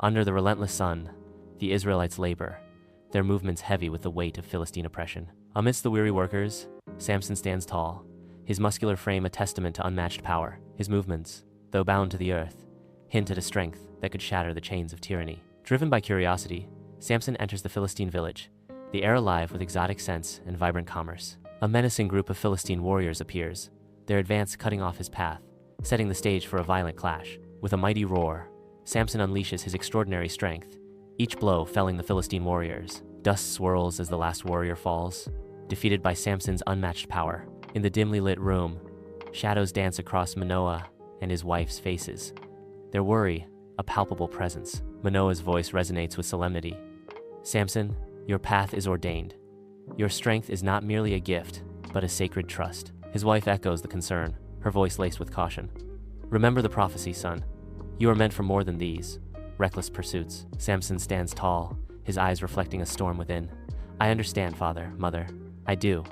Under the relentless sun, the Israelites labor, their movements heavy with the weight of Philistine oppression. Amidst the weary workers, Samson stands tall, his muscular frame a testament to unmatched power. His movements, though bound to the earth, hint at a strength that could shatter the chains of tyranny. Driven by curiosity, Samson enters the Philistine village, the air alive with exotic scents and vibrant commerce. A menacing group of Philistine warriors appears, their advance cutting off his path, setting the stage for a violent clash. With a mighty roar, Samson unleashes his extraordinary strength, each blow felling the Philistine warriors. Dust swirls as the last warrior falls, defeated by Samson's unmatched power. In the dimly lit room, shadows dance across Manoah and his wife's faces, their worry a palpable presence. Manoah's voice resonates with solemnity. Samson, your path is ordained. Your strength is not merely a gift, but a sacred trust. His wife echoes the concern, her voice laced with caution. Remember the prophecy, son. You are meant for more than these reckless pursuits. Samson stands tall, his eyes reflecting a storm within. I understand, father, mother. I do.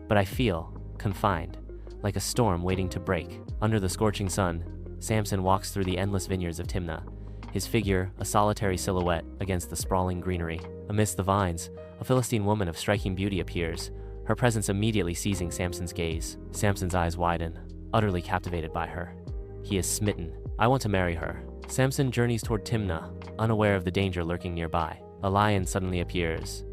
But I feel confined, like a storm waiting to break. Under the scorching sun, Samson walks through the endless vineyards of Timnah, his figure a solitary silhouette against the sprawling greenery. Amidst the vines, a Philistine woman of striking beauty appears, her presence immediately seizing Samson's gaze. Samson's eyes widen, utterly captivated by her. He is smitten. I want to marry her. Samson journeys toward Timnah, unaware of the danger lurking nearby. A lion suddenly appears,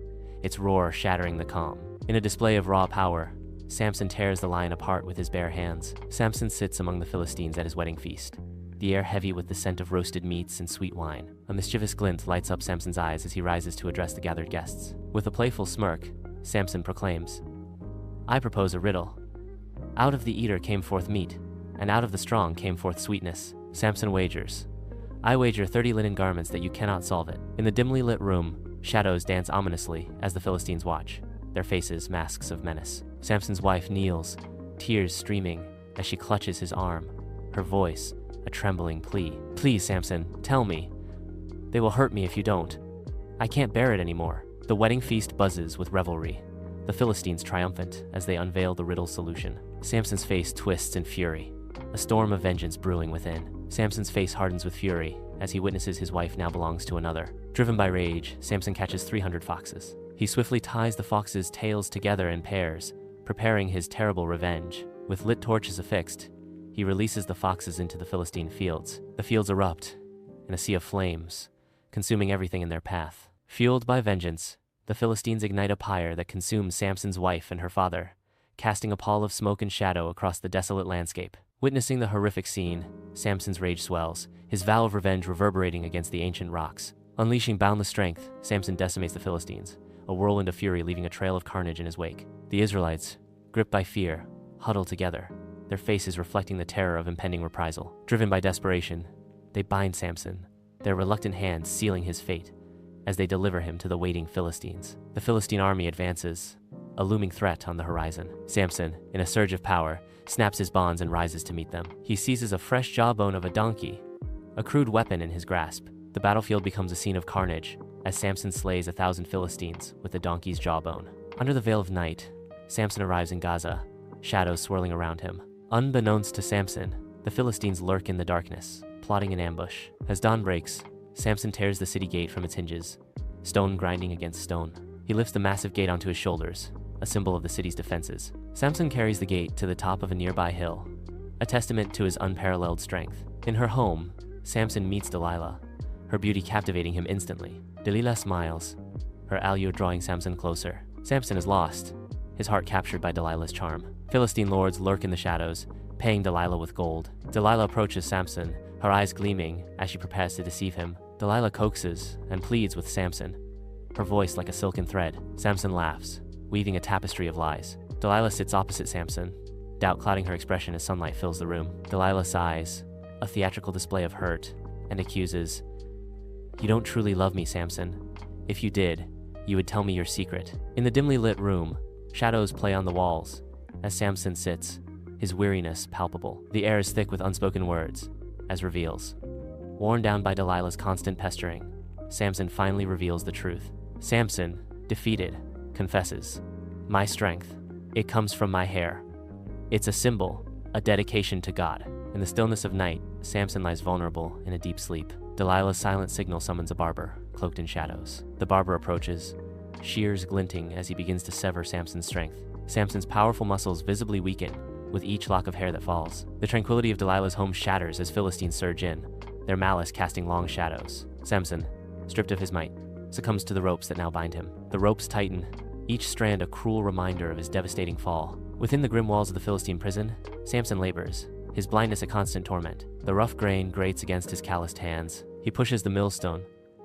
its roar shattering the calm. In a display of raw power, Samson tears the lion apart with his bare hands. Samson sits among the Philistines at his wedding feast, the air heavy with the scent of roasted meats and sweet wine. A mischievous glint lights up Samson's eyes as he rises to address the gathered guests. With a playful smirk, Samson proclaims, I propose a riddle. Out of the eater came forth meat, and out of the strong came forth sweetness. Samson wagers, I wager 30 linen garments that you cannot solve it. In the dimly lit room, shadows dance ominously as the Philistines watch, their faces masks of menace. Samson's wife kneels, tears streaming as she clutches his arm, her voice a trembling plea. Please, Samson, tell me. They will hurt me if you don't. I can't bear it anymore. The wedding feast buzzes with revelry, the Philistines triumphant as they unveil the riddle's solution. Samson's face twists in fury, a storm of vengeance brewing within. Samson's face hardens with fury as he witnesses his wife now belongs to another. Driven by rage, Samson catches 300 foxes. He swiftly ties the foxes' tails together in pairs, preparing his terrible revenge. With lit torches affixed, he releases the foxes into the Philistine fields. The fields erupt in a sea of flames, consuming everything in their path. Fueled by vengeance, the Philistines ignite a pyre that consumes Samson's wife and her father, casting a pall of smoke and shadow across the desolate landscape. Witnessing the horrific scene, Samson's rage swells, his vow of revenge reverberating against the ancient rocks. Unleashing boundless strength, Samson decimates the Philistines, a whirlwind of fury leaving a trail of carnage in his wake. The Israelites, gripped by fear, huddle together, their faces reflecting the terror of impending reprisal. Driven by desperation, they bind Samson, their reluctant hands sealing his fate as they deliver him to the waiting Philistines. The Philistine army advances, a looming threat on the horizon. Samson, in a surge of power, snaps his bonds and rises to meet them. He seizes a fresh jawbone of a donkey, a crude weapon in his grasp. The battlefield becomes a scene of carnage as Samson slays 1,000 Philistines with the donkey's jawbone. Under the veil of night, Samson arrives in Gaza, shadows swirling around him. Unbeknownst to Samson, the Philistines lurk in the darkness, plotting an ambush. As dawn breaks, Samson tears the city gate from its hinges, stone grinding against stone. He lifts the massive gate onto his shoulders, a symbol of the city's defenses. Samson carries the gate to the top of a nearby hill, a testament to his unparalleled strength. In her home, Samson meets Delilah, her beauty captivating him instantly. Delilah smiles, her allure drawing Samson closer. Samson is lost, his heart captured by Delilah's charm. Philistine lords lurk in the shadows, paying Delilah with gold. Delilah approaches Samson, her eyes gleaming as she prepares to deceive him. Delilah coaxes and pleads with Samson, her voice like a silken thread. Samson laughs, weaving a tapestry of lies. Delilah sits opposite Samson, doubt clouding her expression as sunlight fills the room. Delilah sighs, a theatrical display of hurt, and accuses, You don't truly love me, Samson. If you did, you would tell me your secret. In the dimly lit room, shadows play on the walls as Samson sits, his weariness palpable. The air is thick with unspoken words, as reveals. Worn down by Delilah's constant pestering, Samson finally reveals the truth. Samson, defeated, confesses, My strength, it comes from my hair. It's a symbol, a dedication to God. In the stillness of night, Samson lies vulnerable in a deep sleep. Delilah's silent signal summons a barber, cloaked in shadows. The barber approaches, shears glinting as he begins to sever Samson's strength. Samson's powerful muscles visibly weaken with each lock of hair that falls. The tranquility of Delilah's home shatters as Philistines surge in, their malice casting long shadows. Samson, stripped of his might, succumbs to the ropes that now bind him. The ropes tighten, each strand a cruel reminder of his devastating fall. Within the grim walls of the Philistine prison, Samson labors, his blindness a constant torment. The rough grain grates against his calloused hands. He pushes the millstone,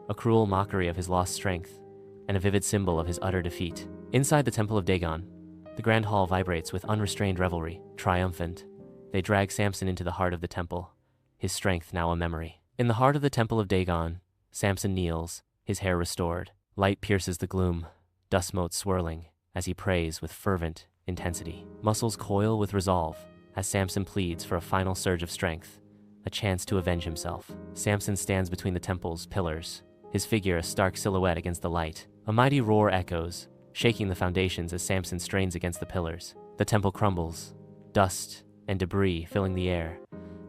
a cruel mockery of his lost strength, and a vivid symbol of his utter defeat. Inside the Temple of Dagon, the grand hall vibrates with unrestrained revelry. Triumphant, they drag Samson into the heart of the temple, his strength now a memory. In the heart of the Temple of Dagon, Samson kneels, his hair restored. Light pierces the gloom, dust motes swirling, as he prays with fervent intensity. Muscles coil with resolve, as Samson pleads for a final surge of strength, a chance to avenge himself. Samson stands between the temple's pillars, his figure a stark silhouette against the light. A mighty roar echoes, shaking the foundations as Samson strains against the pillars. The temple crumbles, dust and debris filling the air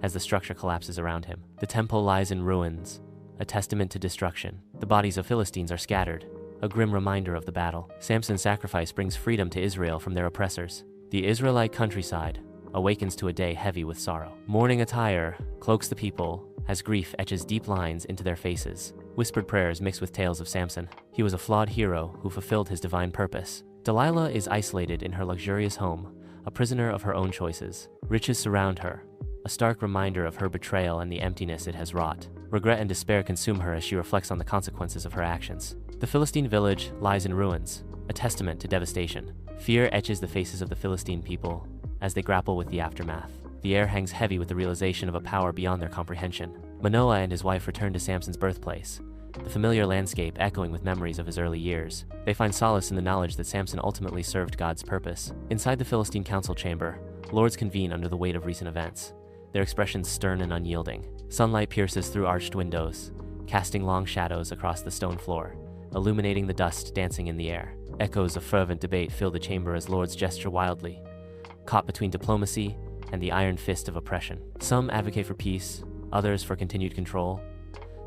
as the structure collapses around him. The temple lies in ruins, a testament to destruction. The bodies of Philistines are scattered, a grim reminder of the battle. Samson's sacrifice brings freedom to Israel from their oppressors. The Israelite countryside awakens to a day heavy with sorrow. Mourning attire cloaks the people as grief etches deep lines into their faces. Whispered prayers mix with tales of Samson. He was a flawed hero who fulfilled his divine purpose. Delilah is isolated in her luxurious home, a prisoner of her own choices. Riches surround her, a stark reminder of her betrayal and the emptiness it has wrought. Regret and despair consume her as she reflects on the consequences of her actions. The Philistine village lies in ruins, a testament to devastation. Fear etches the faces of the Philistine people as they grapple with the aftermath. The air hangs heavy with the realization of a power beyond their comprehension. Manoah and his wife return to Samson's birthplace, the familiar landscape echoing with memories of his early years. They find solace in the knowledge that Samson ultimately served God's purpose. Inside the Philistine council chamber, lords convene under the weight of recent events, their expressions stern and unyielding. Sunlight pierces through arched windows, casting long shadows across the stone floor, illuminating the dust dancing in the air. Echoes of fervent debate fill the chamber as lords gesture wildly, caught between diplomacy and the iron fist of oppression. Some advocate for peace, others for continued control,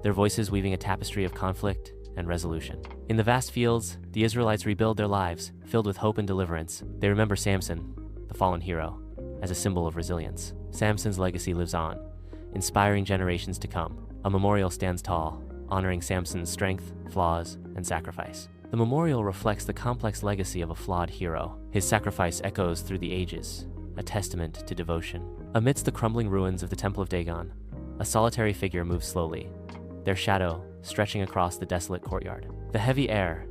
their voices weaving a tapestry of conflict and resolution. In the vast fields, the Israelites rebuild their lives, filled with hope and deliverance. They remember Samson, the fallen hero, as a symbol of resilience. Samson's legacy lives on, inspiring generations to come. A memorial stands tall, honoring Samson's strength, flaws, and sacrifice. The memorial reflects the complex legacy of a flawed hero. His sacrifice echoes through the ages, a testament to devotion. Amidst the crumbling ruins of the Temple of Dagon, a solitary figure moves slowly, their shadow stretching across the desolate courtyard. The heavy air,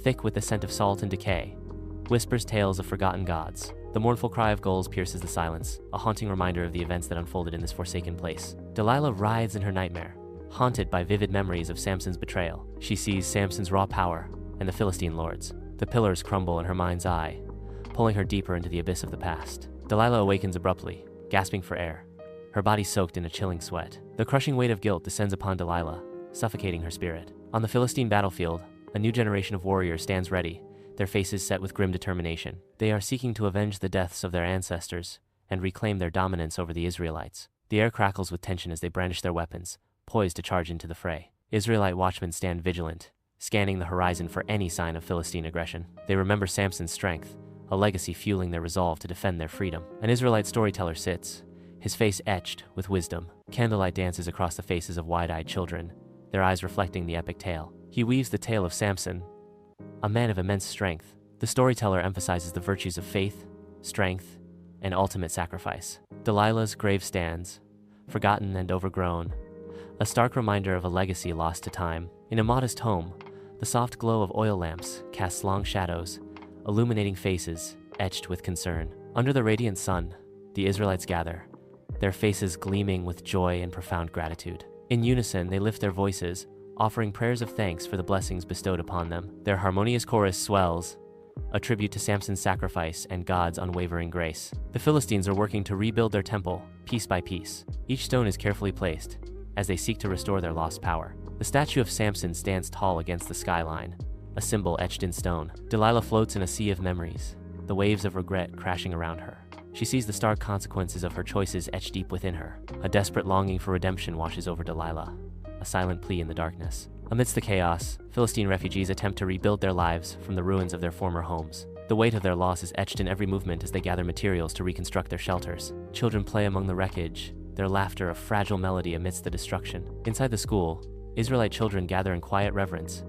thick with the scent of salt and decay, whispers tales of forgotten gods. The mournful cry of gulls pierces the silence, a haunting reminder of the events that unfolded in this forsaken place. Delilah writhes in her nightmare, haunted by vivid memories of Samson's betrayal. She sees Samson's raw power and the Philistine lords. The pillars crumble in her mind's eye, pulling her deeper into the abyss of the past. Delilah awakens abruptly, gasping for air, her body soaked in a chilling sweat. The crushing weight of guilt descends upon Delilah, suffocating her spirit. On the Philistine battlefield, a new generation of warriors stands ready, their faces set with grim determination. They are seeking to avenge the deaths of their ancestors and reclaim their dominance over the Israelites. The air crackles with tension as they brandish their weapons, poised to charge into the fray. Israelite watchmen stand vigilant, scanning the horizon for any sign of Philistine aggression. They remember Samson's strength, a legacy fueling their resolve to defend their freedom. An Israelite storyteller sits, his face etched with wisdom. Candlelight dances across the faces of wide-eyed children, their eyes reflecting the epic tale. He weaves the tale of Samson, a man of immense strength. The storyteller emphasizes the virtues of faith, strength, and ultimate sacrifice. Delilah's grave stands, forgotten and overgrown, a stark reminder of a legacy lost to time. In a modest home, the soft glow of oil lamps casts long shadows, illuminating faces etched with concern. Under the radiant sun, the Israelites gather, their faces gleaming with joy and profound gratitude. In unison, they lift their voices, offering prayers of thanks for the blessings bestowed upon them. Their harmonious chorus swells, a tribute to Samson's sacrifice and God's unwavering grace. The Philistines are working to rebuild their temple, piece by piece. Each stone is carefully placed, as they seek to restore their lost power. The statue of Samson stands tall against the skyline, a symbol etched in stone. Delilah floats in a sea of memories, the waves of regret crashing around her. She sees the stark consequences of her choices etched deep within her. A desperate longing for redemption washes over Delilah, a silent plea in the darkness. Amidst the chaos, Philistine refugees attempt to rebuild their lives from the ruins of their former homes. The weight of their loss is etched in every movement as they gather materials to reconstruct their shelters. Children play among the wreckage, their laughter a fragile melody amidst the destruction. Inside the school, Israelite children gather in quiet reverence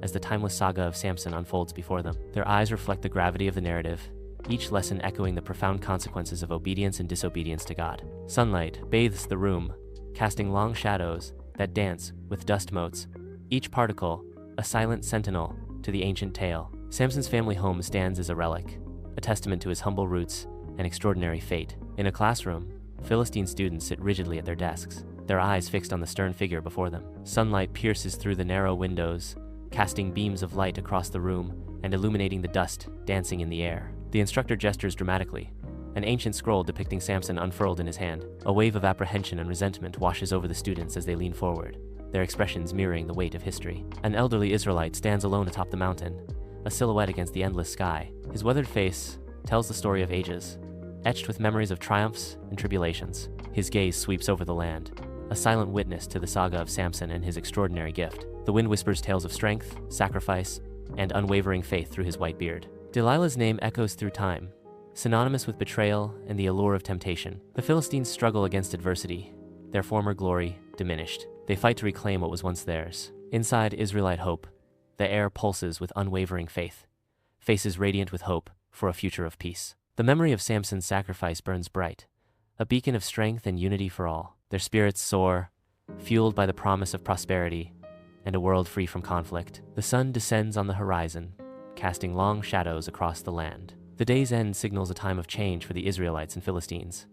as the timeless saga of Samson unfolds before them. Their eyes reflect the gravity of the narrative, each lesson echoing the profound consequences of obedience and disobedience to God. Sunlight bathes the room, casting long shadows that dance with dust motes, each particle a silent sentinel to the ancient tale. Samson's family home stands as a relic, a testament to his humble roots and extraordinary fate. In a classroom, Philistine students sit rigidly at their desks, their eyes fixed on the stern figure before them. Sunlight pierces through the narrow windows, casting beams of light across the room and illuminating the dust dancing in the air. The instructor gestures dramatically, an ancient scroll depicting Samson unfurled in his hand. A wave of apprehension and resentment washes over the students as they lean forward, their expressions mirroring the weight of history. An elderly Israelite stands alone atop the mountain, a silhouette against the endless sky. His weathered face tells the story of ages, etched with memories of triumphs and tribulations. His gaze sweeps over the land, a silent witness to the saga of Samson and his extraordinary gift. The wind whispers tales of strength, sacrifice, and unwavering faith through his white beard. Delilah's name echoes through time, synonymous with betrayal and the allure of temptation. The Philistines struggle against adversity, their former glory diminished. They fight to reclaim what was once theirs. Inside Israelite hope, the air pulses with unwavering faith, faces radiant with hope for a future of peace. The memory of Samson's sacrifice burns bright, a beacon of strength and unity for all. Their spirits soar, fueled by the promise of prosperity and a world free from conflict. The sun descends on the horizon, casting long shadows across the land. The day's end signals a time of change for the Israelites and Philistines.